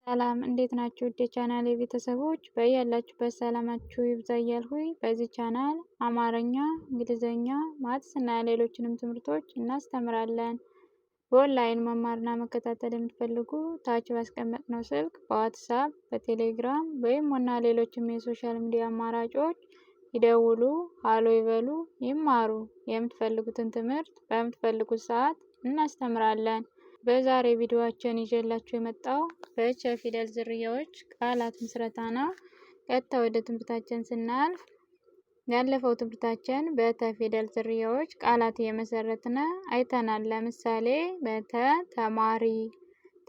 ሰላም እንዴት ናችሁ? ውድ የቻናሌ ቤተሰቦች በያላችሁበት ሰላማችሁ ይብዛ እያልኩኝ በዚህ ቻናል አማርኛ፣ እንግሊዝኛ፣ ማትስ እና ሌሎችንም ትምህርቶች እናስተምራለን። በኦንላይን መማርና መከታተል የምትፈልጉ ታች ባስቀመጥነው ስልክ በዋትስአፕ፣ በቴሌግራም፣ በኢሞ እና ሌሎችም የሶሻል ሚዲያ አማራጮች ይደውሉ፣ ሃሎ ይበሉ፣ ይማሩ። የምትፈልጉትን ትምህርት በምትፈልጉት ሰዓት እናስተምራለን። በዛሬ ቪዲዮአችን ይዤላችሁ የመጣው በቸ ፊደል ዝርያዎች ቃላት ምስረታ ነው። ቀጥታ ወደ ትምህርታችን ስናልፍ ያለፈው ትምህርታችን በተ ፊደል ዝርያዎች ቃላት እየመሰረትን አይተናል። ለምሳሌ በተ ተማሪ፣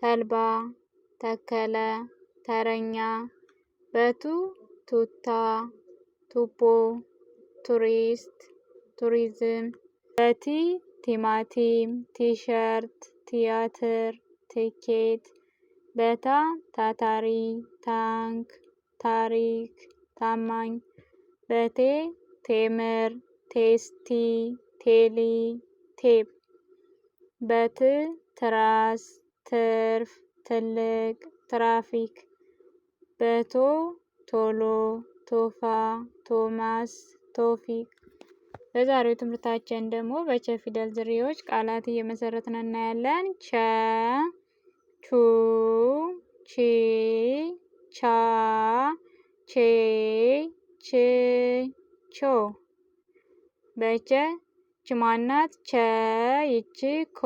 ተልባ፣ ተከለ፣ ተረኛ፣ በቱ ቱታ፣ ቱቦ፣ ቱሪስት፣ ቱሪዝም፣ በቲ ቲማቲም፣ ቲሸርት፣ ቲያትር፣ ትኬት፣ በታ ታታሪ፣ ታንክ፣ ታሪክ፣ ታማኝ፣ በቴ ቴምር፣ ቴስቲ፣ ቴሊ፣ ቴፕ፣ በት ትራስ፣ ትርፍ፣ ትልቅ፣ ትራፊክ፣ በቶ ቶሎ፣ ቶፋ፣ ቶማስ፣ ቶፊቅ። በዛሬው ትምህርታችን ደግሞ በቸ ፊደል ዝርያዎች ቃላት እየመሰረትን እናያለን። ቸ፣ ቹ፣ ቺ፣ ቻ፣ ቼ፣ ች፣ ቾ። በቸ ች ማናት? ቸ፣ ይች ኮ፣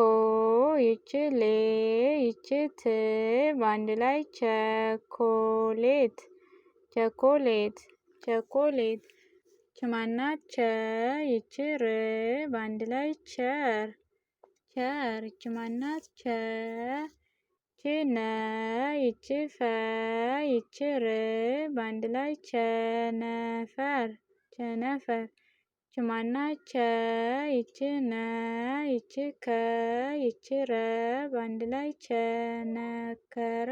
ይች ሌ፣ ይች ት፣ በአንድ ላይ ቸኮሌት፣ ቸኮሌት፣ ቸኮሌት። ች ማናት? ቸ፣ ይች ር፣ በአንድ ላይ ቸር፣ ቸር። ይች ማናት? ቸ፣ ይች ነ፣ ይች ፈ፣ ይች ር፣ በአንድ ላይ ቸነፈር፣ ቸነፈር። ይች ማናት? ቸ፣ ይች ነ፣ ይች ከ፣ ይች ረ፣ በአንድ ላይ ቸነከረ፣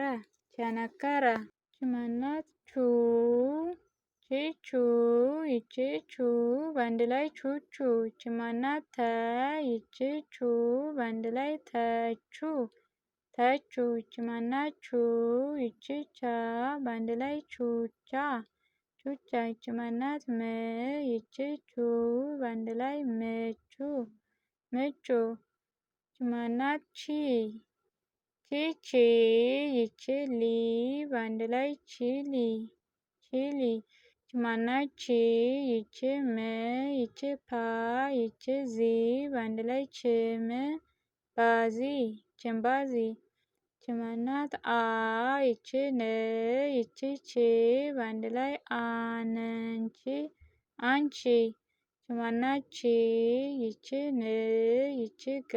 ቸነከረ። ይች ማናት? ቹ፣ ቹ፣ ይች ቹ፣ በአንድ ላይ ቹቹ። ይች ማናት? ተ፣ ይች ቹ፣ በአንድ ላይ ተቹ፣ ተቹ። ይች ማናት? ቹ፣ ይች ቻ፣ በአንድ ላይ ቹቻ፣ ቹቻ። ይች ማናት? ም፣ ይች ቹ፣ በአንድ ላይ ምቹ፣ ምቹ። ይች ማናት? ቺ፣ ቺ፣ ይች ሊ፣ በአንድ ላይ ቺሊ፣ ቺሊ። ይች ማናት? ቺ፣ ይች ም፣ ይች ፓ፣ ይች ዚ፣ በአንድ ላይ ችም ባዚ፣ ችምባዚ። ይች ማናት? አ፣ ይች ን፣ ይች ች፣ በአንድ ላይ አንቺ፣ አንቺ። ይች ማናት? ቺ፣ ይች ን፣ ይች ጋ፣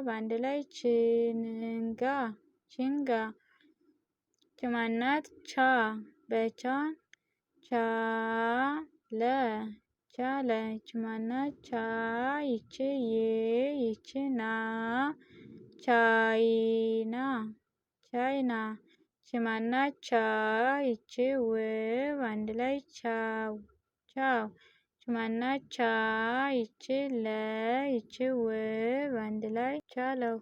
በአንድ ላይ ችንጋ፣ ችንጋ። ይች ማናት? ቻ፣ በቻ ቻለ፣ ቻለ። ይች ማናት? ቻ፣ ይች ይ፣ ይች ና፣ ቻይና፣ ቻይና። ይች ማናት? ቻ፣ ይች ው፣ በአንድ ላይ ቻው፣ ቻው። ይች ማናት? ቻ፣ ይች ለ፣ ይች ው፣ በአንድ ላይ ቻለው።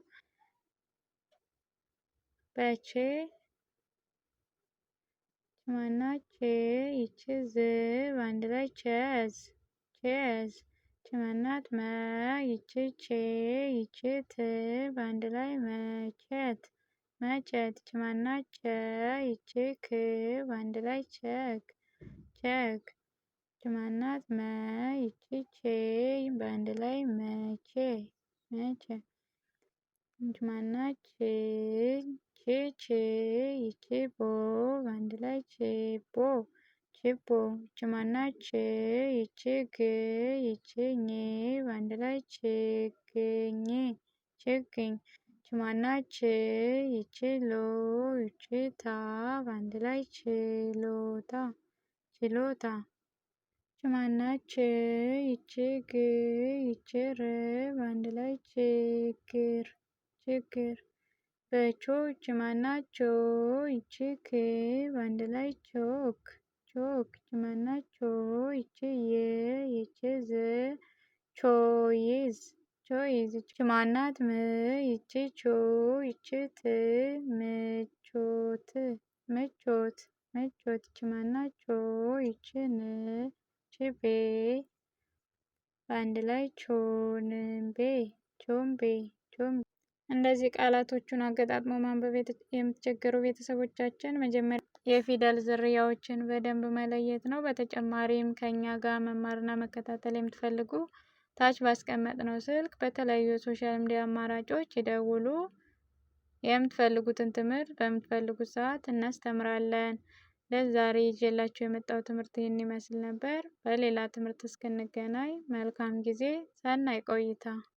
በቼ ማናት? ቼ፣ ይች ዝ፣ በአንድ ላይ ቼዝ፣ ቼዝ። ይች ማናት? መ፣ ይች ቼ፣ ይች ት፣ በአንድ ላይ መቼት፣ መቼት። ይች ማናት? ቸ፣ ይች ክ፣ በአንድ ላይ ቸክ፣ ቸክ። ይች ማናት? መ፣ ይች ቼ፣ በአንድ ላይ መቼ፣ መቼ። ይች ማናት? ች፣ ች፣ ይች ቦ፣ በአንድ ላይ ችቦ፣ ችቦ። ይች ማናት? ች፣ ይች ግ፣ ይች ኝ፣ በአንድ ላይ ችግኝ፣ ችግኝ። ይች ማናት? ች፣ ይች ሎ፣ ይች ታ፣ በአንድ ላይ ችሎታ፣ ችሎታ። ይች ማናት? ች፣ ይች ግ፣ ይች ር፣ በአንድ ላይ ችግር፣ ችግር። በቾ ይች ማናት? ቾ፣ ይች ክ፣ በአንድ ላይ ቾክ፣ ቾክ። ይች ማናት? ቾ፣ ይች የ፣ ይች ዝ፣ ቾይዝ፣ ቾይዝ። ይች ማናት? ም፣ ይች ቾ፣ ይች ት፣ ምቾት፣ ምቾት ምቾት ይቺ ማናት? ቾ ይቺ ን ይቺ ቤ በአንድ ላይ ቾንቤ ቾምቤ ቾምቤ። እንደዚህ ቃላቶቹን አገጣጥሞ ማንበብ የምትቸገሩ ቤተሰቦቻችን መጀመሪያ የፊደል ዝርያዎችን በደንብ መለየት ነው። በተጨማሪም ከኛ ጋር መማርና መከታተል የምትፈልጉ ታች ባስቀመጥነው ስልክ በተለያዩ የሶሻል ሚዲያ አማራጮች ይደውሉ። የምትፈልጉትን ትምህርት በምትፈልጉት ሰዓት እናስተምራለን። ለዛሬ ይዤላችሁ የመጣው ትምህርት ይህን ይመስል ነበር። በሌላ ትምህርት እስክንገናኝ መልካም ጊዜ፣ ሰናይ ቆይታ